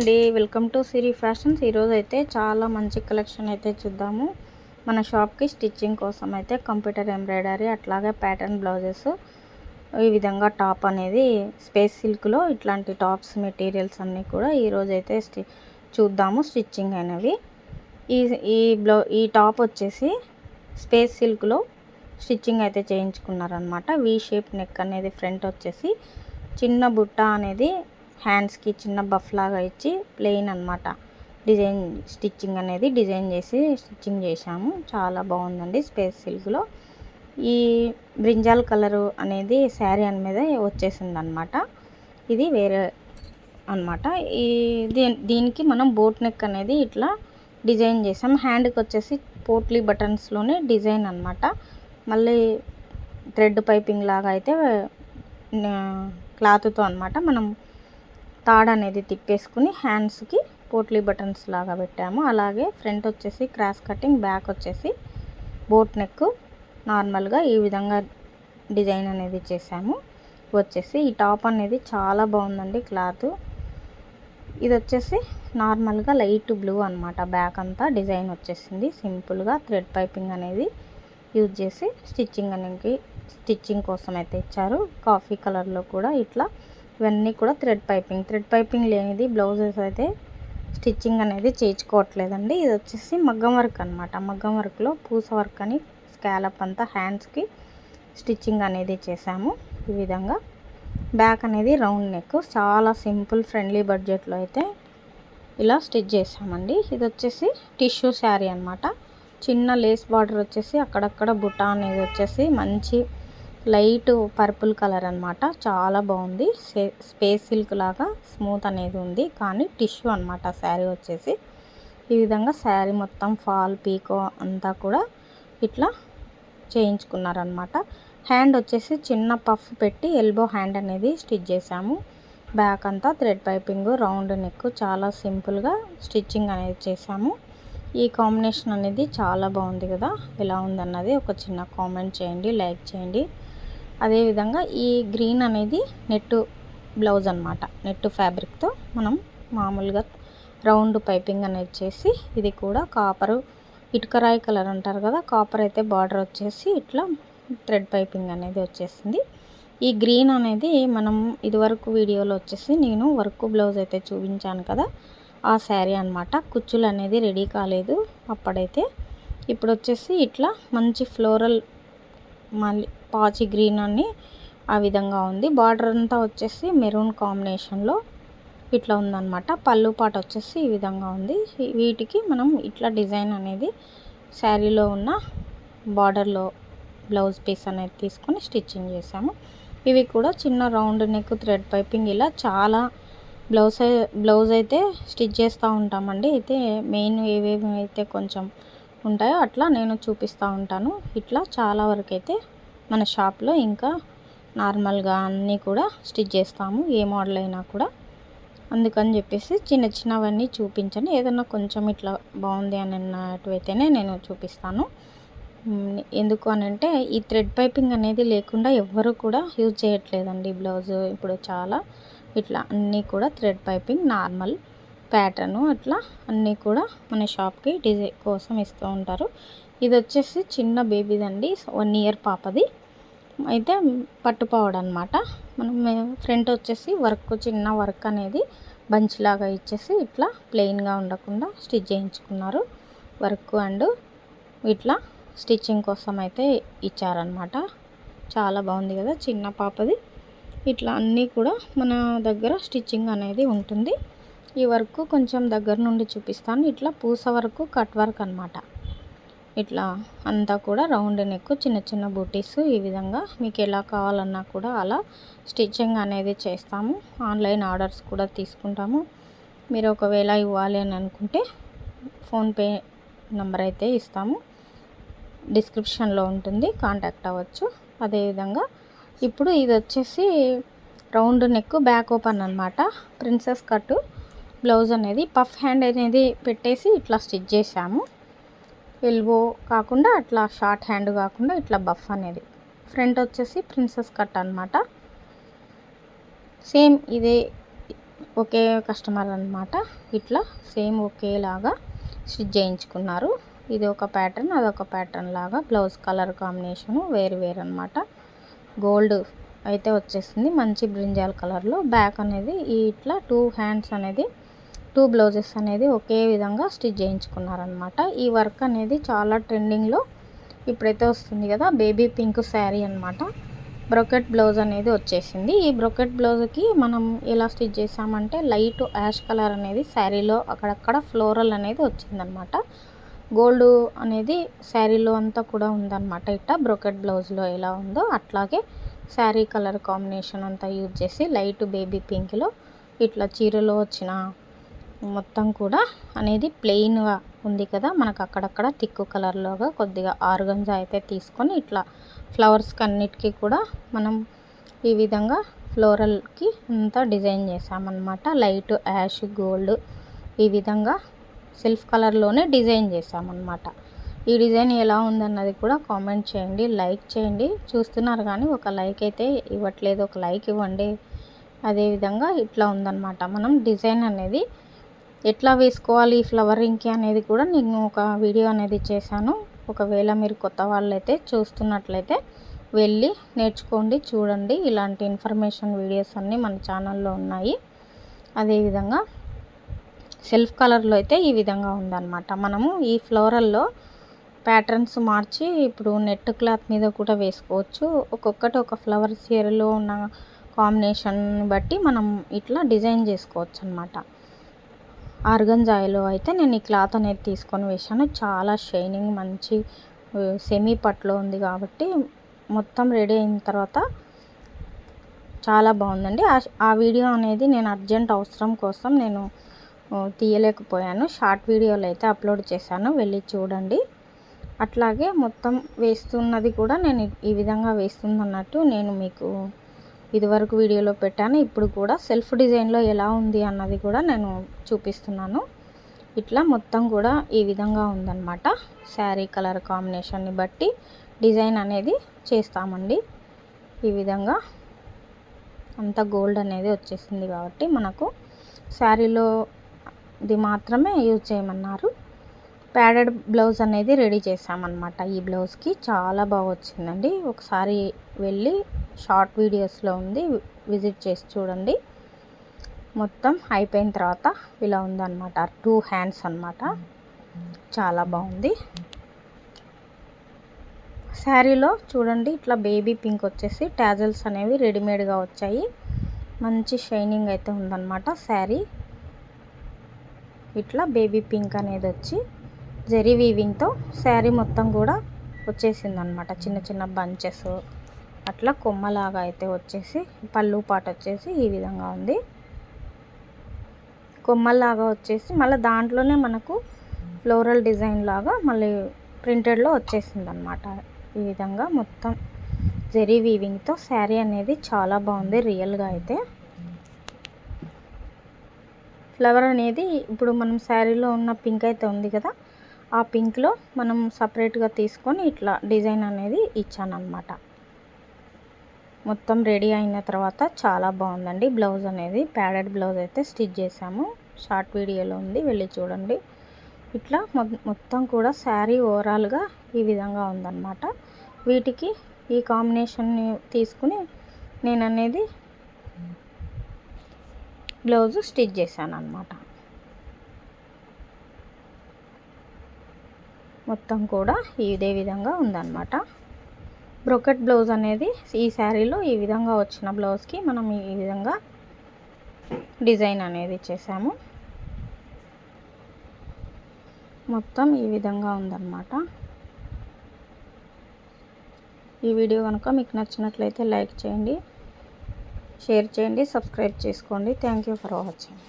అండి, welcome to Siri fashions. ఈరోజు అయితే చాలా మంచి కలెక్షన్ అయితే చూద్దాము. మన షాప్కి స్టిచ్చింగ్ కోసం అయితే కంప్యూటర్ ఎంబ్రాయిడరీ అట్లాగే ప్యాటర్న్ బ్లౌజెస్, ఈ విధంగా టాప్ అనేది స్పేస్ సిల్క్లో ఇట్లాంటి టాప్స్ మెటీరియల్స్ అన్నీ కూడా ఈరోజు అయితే చూద్దాము స్టిచ్చింగ్ అనేవి. ఈ టాప్ వచ్చేసి స్పేస్ సిల్క్లో స్టిచ్చింగ్ అయితే చేయించుకున్నారనమాట. వీ షేప్ నెక్ అనేది ఫ్రంట్ వచ్చేసి చిన్న బుట్ట అనేది హ్యాండ్స్కి చిన్న బఫ్ లాగా ఇచ్చి ప్లెయిన్ అనమాట డిజైన్ స్టిచ్చింగ్ అనేది డిజైన్ చేసి స్టిచ్చింగ్ చేశాము. చాలా బాగుందండి స్పేస్ సిల్క్లో. ఈ బ్రింజాల్ కలరు అనేది శారీ మీద వచ్చేసింది అనమాట. ఇది వేరే అనమాట. దీనికి మనం బోట్ నెక్ అనేది ఇట్లా డిజైన్ చేసాం. హ్యాండ్కి వచ్చేసి పోట్లీ బటన్స్లోనే డిజైన్ అనమాట. మళ్ళీ థ్రెడ్ పైపింగ్ లాగా అయితే క్లాత్తో అనమాట మనం తాడు అనేది తిప్పేసుకుని హ్యాండ్స్కి పోట్లీ బటన్స్ లాగా పెట్టాము. అలాగే ఫ్రంట్ వచ్చేసి క్రాస్ కటింగ్, బ్యాక్ వచ్చేసి బోట్ నెక్ నార్మల్గా ఈ విధంగా డిజైన్ అనేది చేసాము. వచ్చేసి ఈ టాప్ అనేది చాలా బాగుందండి క్లాత్. ఇది వచ్చేసి నార్మల్గా లైట్ బ్లూ అనమాట. బ్యాక్ అంతా డిజైన్ వచ్చేసింది. సింపుల్గా థ్రెడ్ పైపింగ్ అనేది యూజ్ చేసి స్టిచ్చింగ్ కోసం అయితే ఇచ్చారు. కాఫీ కలర్లో కూడా ఇట్లా ఇవన్నీ కూడా థ్రెడ్ పైపింగ్ లేనిది బ్లౌజెస్ అయితే స్టిచ్చింగ్ అనేది చేయించుకోవట్లేదండి. ఇది వచ్చేసి మగ్గం వర్క్ అనమాట. మగ్గం వర్క్లో పూస వర్క్ అని స్కాలప్ అంతా హ్యాండ్స్కి స్టిచ్చింగ్ అనేది చేసాము. ఈ విధంగా బ్యాక్ అనేది రౌండ్ నెక్, చాలా సింపుల్ ఫ్రెండ్లీ బడ్జెట్లో అయితే ఇలా స్టిచ్ చేసామండి. ఇది వచ్చేసి టిష్యూ శారీ అనమాట. చిన్న లేస్ బార్డర్ వచ్చేసి అక్కడక్కడ బుటా అనేది వచ్చేసి మంచి లైట్ పర్పుల్ కలర్ అనమాట. చాలా బాగుంది. స్పేస్ సిల్క్ లాగా స్మూత్ అనేది ఉంది, కానీ టిష్యూ అనమాట శారీ వచ్చేసి. ఈ విధంగా శారీ మొత్తం ఫాల్ పీకో అంతా కూడా ఇట్లా చేయించుకున్నారనమాట. హ్యాండ్ వచ్చేసి చిన్న పఫ్ పెట్టి ఎల్బో హ్యాండ్ అనేది స్టిచ్ చేసాము. బ్యాక్ అంతా థ్రెడ్ పైపింగ్, రౌండ్ నెక్, చాలా సింపుల్గా స్టిచ్చింగ్ అనేది చేసాము. ఈ కాంబినేషన్ అనేది చాలా బాగుంది కదా. ఎలా ఉందన్నది ఒక చిన్న కామెంట్ చేయండి, లైక్ చేయండి. అదేవిధంగా ఈ గ్రీన్ అనేది నెట్ బ్లౌజ్ అనమాట. నెట్ ఫ్యాబ్రిక్తో మనం మామూలుగా రౌండ్ పైపింగ్ అనేది చేసి, ఇది కూడా కాపరు ఇటుకరాయి కలర్ అంటారు కదా, కాపర్ అయితే బార్డర్ వచ్చేసి ఇట్లా థ్రెడ్ పైపింగ్ అనేది వచ్చేసింది. ఈ గ్రీన్ అనేది మనం ఇదివరకు వీడియోలో వచ్చేసి నేను వర్క్ బ్లౌజ్ అయితే చూపించాను కదా, ఆ శారీ అనమాట. కుచ్చులు అనేది రెడీ కాలేదు అప్పుడైతే. ఇప్పుడు వచ్చేసి ఇట్లా మంచి ఫ్లోరల్ మళ్ళీ పాచి గ్రీన్ అని ఆ విధంగా ఉంది. బార్డర్ అంతా వచ్చేసి మెరూన్ కాంబినేషన్లో ఇట్లా ఉందన్నమాట. పళ్ళు పాట వచ్చేసి ఈ విధంగా ఉంది. వీటికి మనం ఇట్లా డిజైన్ అనేది శారీలో ఉన్న బార్డర్లో బ్లౌజ్ పీస్ అనేది తీసుకొని స్టిచ్చింగ్ చేసాము. ఇవి కూడా చిన్న రౌండ్ నెక్, థ్రెడ్ పైపింగ్, ఇలా చాలా బ్లౌజ్ అయితే స్టిచ్ చేస్తూ ఉంటామండి. అయితే మెయిన్ ఏవేవి అయితే కొంచెం ఉంటాయో అట్లా నేను చూపిస్తూ ఉంటాను. ఇట్లా చాలా వరకు అయితే మన షాప్లో ఇంకా నార్మల్గా అన్నీ కూడా స్టిచ్ చేస్తాము, ఏ మోడల్ అయినా కూడా. అందుకని చెప్పేసి చిన్నవన్నీ చూపించండి. ఏదన్నా కొంచెం ఇట్లా బాగుంది అని అన్నట్టువైతేనే నేను చూపిస్తాను. ఎందుకు అని అంటే ఈ థ్రెడ్ పైపింగ్ అనేది లేకుండా ఎవ్వరు కూడా యూజ్ చేయట్లేదండి బ్లౌజ్. ఇప్పుడు చాలా ఇట్లా అన్నీ కూడా థ్రెడ్ పైపింగ్, నార్మల్ ప్యాటర్ను అట్లా అన్నీ కూడా మన షాప్కి డిజైన్ కోసం ఇస్తూ ఉంటారు. ఇది వచ్చేసి చిన్న బేబీదండి, 1 ఇయర్ పాపది. అయితే పట్టుపోవడం అనమాట. మనం ఫ్రంట్ వచ్చేసి వర్క్, చిన్న వర్క్ అనేది బంచ్ లాగా ఇచ్చేసి ఇట్లా ప్లెయిన్గా ఉండకుండా స్టిచ్ చేయించుకున్నారు. వర్క్ అండ్ ఇట్లా స్టిచ్చింగ్ కోసం అయితే ఇచ్చారనమాట. చాలా బాగుంది కదా చిన్న పాపది. ఇట్లా అన్నీ కూడా మన దగ్గర స్టిచ్చింగ్ అనేది ఉంటుంది. ఈ వర్క్ కొంచెం దగ్గర నుండి చూపిస్తాను. ఇట్లా పూస వర్క్, కట్ వర్క్ అనమాట. ఇట్లా అంతా కూడా రౌండ్ నెక్, చిన్న బూటీస్, ఈ విధంగా మీకు ఎలా కావాలన్నా కూడా అలా స్టిచ్చింగ్ అనేది చేస్తాము. ఆన్లైన్ ఆర్డర్స్ కూడా తీసుకుంటాము. మీరు ఒకవేళ ఇవ్వాలి అని అనుకుంటే ఫోన్పే నెంబర్ అయితే ఇస్తాము, డిస్క్రిప్షన్లో ఉంటుంది, కాంటాక్ట్ అవ్వచ్చు. అదేవిధంగా ఇప్పుడు ఇది వచ్చేసి రౌండ్ నెక్, బ్యాక్ ఓపెన్ అనమాట. ప్రిన్సెస్ కట్ బ్లౌజ్ అనేది పఫ్ హ్యాండ్ అనేది పెట్టేసి ఇట్లా స్టిచ్ చేసాము. ఎల్బో కాకుండా అట్లా షార్ట్ హ్యాండ్ కాకుండా ఇట్లా బఫ్ అనేది. ఫ్రంట్ వచ్చేసి ప్రిన్సెస్ కట్ అనమాట. సేమ్ ఇదే ఒకే కస్టమర్ అన్నమాట. ఇట్లా సేమ్ ఒకేలాగా స్టిచ్ చేయించుకున్నారు. ఇది ఒక ప్యాటర్న్, అదొక ప్యాటర్న్ లాగా. బ్లౌజ్ కలర్ కాంబినేషను వేరు వేరు అనమాట. గోల్డ్ అయితే వచ్చేసింది మంచి బ్రింజాల్ కలర్లో. బ్యాక్ అనేది ఇట్లా 2 హ్యాండ్స్ అనేది 2 బ్లౌజెస్ అనేది ఒకే విధంగా స్టిచ్ చేయించుకున్నారనమాట. ఈ వర్క్ అనేది చాలా ట్రెండింగ్లో ఇప్పుడైతే వస్తుంది కదా. బేబీ పింక్ శారీ అనమాట. బ్రొకెట్ బ్లౌజ్ అనేది వచ్చేసింది. ఈ బ్రొకెట్ బ్లౌజ్కి మనం ఎలా స్టిచ్ చేసామంటే లైట్ యాష్ కలర్ అనేది శారీలో అక్కడక్కడ ఫ్లోరల్ అనేది వచ్చిందనమాట. గోల్డ్ అనేది శారీలో అంతా కూడా ఉందన్నమాట. ఇట్లా బ్రొకెట్ బ్లౌజ్లో ఎలా ఉందో అట్లాగే శారీ కలర్ కాంబినేషన్ అంతా యూజ్ చేసి లైట్ బేబీ పింక్లో ఇట్లా చీరలో వచ్చిన మొత్తం కూడా అనేది ప్లెయిన్గా ఉంది కదా. మనకు అక్కడక్కడ థిక్ కలర్లోగా కొద్దిగా ఆర్గంజా అయితే తీసుకొని ఇట్లా ఫ్లవర్స్కి అన్నిటికీ కూడా మనం ఈ విధంగా ఫ్లోరల్కి అంతా డిజైన్ చేసామన్నమాట. లైట్ యాష్ గోల్డ్ ఈ విధంగా సెల్ఫ్ కలర్లోనే డిజైన్ చేసామన్నమాట. ఈ డిజైన్ ఎలా ఉందన్నది కూడా కామెంట్ చేయండి, లైక్ చేయండి. చూస్తున్నారు కానీ ఒక లైక్ అయితే ఇవ్వట్లేదు, ఒక లైక్ ఇవ్వండి. అదేవిధంగా ఇట్లా ఉందన్నమాట. మనం డిజైన్ అనేది ఎట్లా వేసుకోవాలి ఈ ఫ్లవరింగ్కి అనేది కూడా నేను ఒక వీడియో అనేది చేశాను. ఒకవేళ మీరు కొత్త వాళ్ళైతే చూస్తున్నట్లయితే వెళ్ళి నేర్చుకోండి, చూడండి. ఇలాంటి ఇన్ఫర్మేషన్ వీడియోస్ అన్నీ మన ఛానల్లో ఉన్నాయి. అదేవిధంగా సెల్ఫ్ కలర్లో అయితే ఈ విధంగా ఉందన్నమాట. మనము ఈ ఫ్లోరల్లో ప్యాటర్న్స్ మార్చి ఇప్పుడు నెట్ క్లాత్ మీద కూడా వేసుకోవచ్చు. ఒక్కొక్కటి ఒక ఫ్లవర్ చీరలో ఉన్న కాంబినేషన్ బట్టి మనం ఇట్లా డిజైన్ చేసుకోవచ్చు అన్నమాట. ఆర్గంజాయిలో అయితే నేను ఈ క్లాత్ అనేది తీసుకొని వేసాను. చాలా షైనింగ్ మంచి సెమీ పట్లో ఉంది కాబట్టి మొత్తం రెడీ అయిన తర్వాత చాలా బాగుందండి. ఆ వీడియో అనేది నేను అర్జెంట్ అవసరం కోసం నేను తీయలేకపోయాను. షార్ట్ వీడియోలు అయితే అప్లోడ్ చేశాను, వెళ్ళి చూడండి. అట్లాగే మొత్తం వేస్తున్నది కూడా నేను ఈ విధంగా వేస్తుందన్నట్టు నేను మీకు ఇదివరకు వీడియోలో పెట్టాను. ఇప్పుడు కూడా సెల్ఫ్ డిజైన్లో ఎలా ఉంది అన్నది కూడా నేను చూపిస్తున్నాను. ఇట్లా మొత్తం కూడా ఈ విధంగా ఉందన్నమాట. శారీ కలర్ కాంబినేషన్ని బట్టి డిజైన్ అనేది చేస్తామండి. ఈ విధంగా అంతా గోల్డ్ అనేది వచ్చేసింది కాబట్టి మనకు శారీలో ఇది మాత్రమే యూజ్ చేయమన్నారు. ప్యాడెడ్ బ్లౌజ్ అనేది రెడీ చేసామన్నమాట. ఈ బ్లౌజ్కి చాలా బాగా వచ్చిందండి. ఒకసారి వెళ్ళి షార్ట్ వీడియోస్లో ఉంది, విజిట్ చేసి చూడండి. మొత్తం అయిపోయిన తర్వాత ఇలా ఉందన్నమాట. 2 హ్యాండ్స్ అన్నమాట. చాలా బాగుంది. శారీలో చూడండి ఇట్లా బేబీ పింక్ వచ్చేసి టాజల్స్ అనేవి రెడీమేడ్గా వచ్చాయి. మంచి షైనింగ్ అయితే ఉందన్నమాట. శారీ ఇట్లా బేబీ పింక్ అనేది వచ్చి జరీ వీవింగ్తో శారీ మొత్తం కూడా వచ్చేసింది అనమాట. చిన్న చిన్న బంచెస్ అట్లా కొమ్మలాగా అయితే వచ్చేసి పళ్ళు పాట వచ్చేసి ఈ విధంగా ఉంది. కొమ్మలాగా వచ్చేసి మళ్ళీ దాంట్లోనే మనకు ఫ్లోరల్ డిజైన్ లాగా మళ్ళీ ప్రింటెడ్లో వచ్చేసింది అనమాట. ఈ విధంగా మొత్తం జరీ వీవింగ్తో శారీ అనేది చాలా బాగుంది. రియల్గా అయితే ఫ్లవర్ అనేది ఇప్పుడు మనం శారీలో ఉన్న పింక్ అయితే ఉంది కదా, ఆ పింక్లో మనం సపరేట్గా తీసుకొని ఇట్లా డిజైన్ అనేది ఇచ్చానమాట. మొత్తం రెడీ అయిన తర్వాత చాలా బాగుందండి. బ్లౌజ్ అనేది ప్యాడెడ్ బ్లౌజ్ అయితే స్టిచ్ చేసాము. షార్ట్ వీడియోలో ఉంది, వెళ్ళి చూడండి. ఇట్లా మొత్తం కూడా శారీ ఓవరాల్గా ఈ విధంగా ఉందన్నమాట. వీటికి ఈ కాంబినేషన్ని తీసుకుని నేను అనేది బ్లౌజ్ స్టిచ్ చేశాను అన్నమాట. మొత్తం కూడా ఇదే విధంగా ఉందన్నమాట. బ్రొకెట్ బ్లౌజ్ అనేది ఈ శారీలో ఈ విధంగా వచ్చిన బ్లౌజ్కి మనం ఈ విధంగా డిజైన్ అనేది చేసాము. మొత్తం ఈ విధంగా ఉందన్నమాట. ఈ వీడియో కనుక మీకు నచ్చినట్లయితే లైక్ చేయండి, షేర్ చేయండి, సబ్స్క్రైబ్ చేసుకోండి. Thank you for watching.